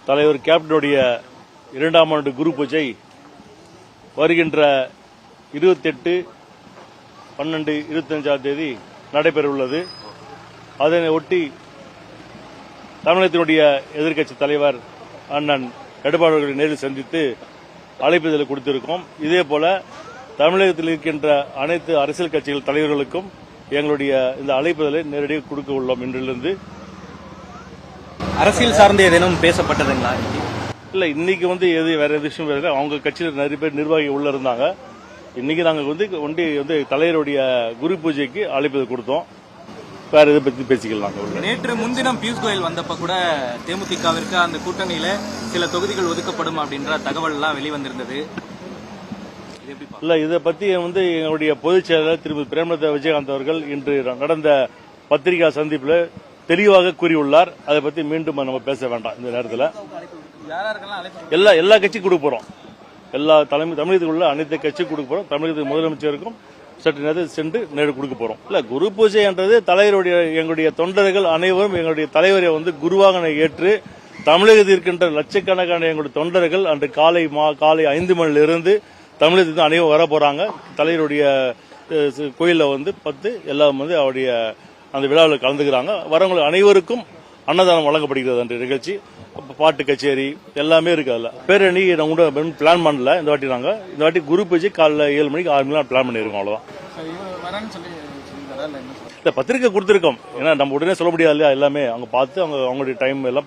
தலைவர் கேப்டனுடைய 2ஆம் ஆண்டு குரு பூஜை வருகின்ற 28/12/25 நடைபெற உள்ளது. அதனை ஒட்டி தமிழகத்தினுடைய எதிர்க்கட்சி தலைவர் அண்ணன் எடப்பாடி அவர்களை நேரில் சந்தித்து அழைப்புதலை கொடுத்திருக்கோம். இதேபோல தமிழகத்தில் இருக்கின்ற அனைத்து அரசியல் கட்சிகள் தலைவர்களுக்கும் எங்களுடைய இந்த அழைப்புதலை நேரடியாக கொடுக்க உள்ளோம். இன்றிலிருந்து அரசியல் சார்ந்த ஏதேனும் பேசப்பட்டதுங்களா? இல்ல, இன்னைக்கு வேற எது விஷயம் இல்லை. அவங்க கட்சியில் நிறைய பேர் நிர்வாகி உள்ள இருந்தாங்க. இன்னைக்கு நாங்க ஒண்டி தலைவருடைய குரு பூஜைக்கு அழைப்புதல் கொடுத்தோம். வேற இதை பத்தி பேசிக்கலாம். நேற்று முன்தினம் பியூஷ் கோயல் வந்தப்ப கூட தேமுதிகவிற்கு அந்த கூட்டணியில சில தொகுதிகள் ஒதுக்கப்படும் அப்படின்ற தகவல் எல்லாம் வெளிவந்திருந்தது. இல்ல, இதை பத்தி எங்களுடைய பொதுச் செயலாளர் திருமதி பிரேமலதா விஜயகாந்த் அவர்கள் இன்று நடந்த பத்திரிகா சந்திப்பில் தெளிவாக கூறியுள்ளார். அதை பத்தி மீண்டும் நம்ம பேச வேண்டாம். இந்த நேரத்தில் எல்லா கட்சிக்கும் கொடுக்க போறோம். எல்லா தமிழகத்தில் உள்ள அனைத்து கட்சிக்கும் கொடுக்க போறோம். தமிழகத்துக்கு முதலமைச்சருக்கும் சற்று நேரத்தில் சென்று நேரு கொடுக்க போறோம். இல்ல, குரு பூஜை என்றது தலைவருடைய எங்களுடைய தொண்டர்கள் அனைவரும் எங்களுடைய தலைவரை குருவாக ஏற்று தமிழகத்தில் இருக்கின்ற லட்சக்கணக்கான எங்களுடைய தொண்டர்கள் அன்று காலை 5 மணிலிருந்து தமிழகத்துக்கு அனைவரும் வர போறாங்க. தலைவருடைய கோயிலில் 10 எல்லாம் அவருடைய அந்த விழாவில் கலந்துக்கிறாங்க. வரவங்களுக்கு அனைவருக்கும் அன்னதானம் வழங்கப்படுகிறது. அன்று நிகழ்ச்சி, பாட்டு கச்சேரி எல்லாமே இருக்கு. அதுல பேரணி நாங்க பிளான் பண்ணல. இந்த வாட்டி குரு பூஜை காலைல 7 மணிக்கு 6 மணிக்கு பிளான் பண்ணிருக்கோம். அவ்வளவுதான். பத்திரிக்கை கொடுத்திருக்கோம். ஏன்னா நம்ம உடனே சொல்ல முடியாது இல்லையா? எல்லாமே அவங்க பார்த்து அவங்களுடைய டைம் எல்லாம்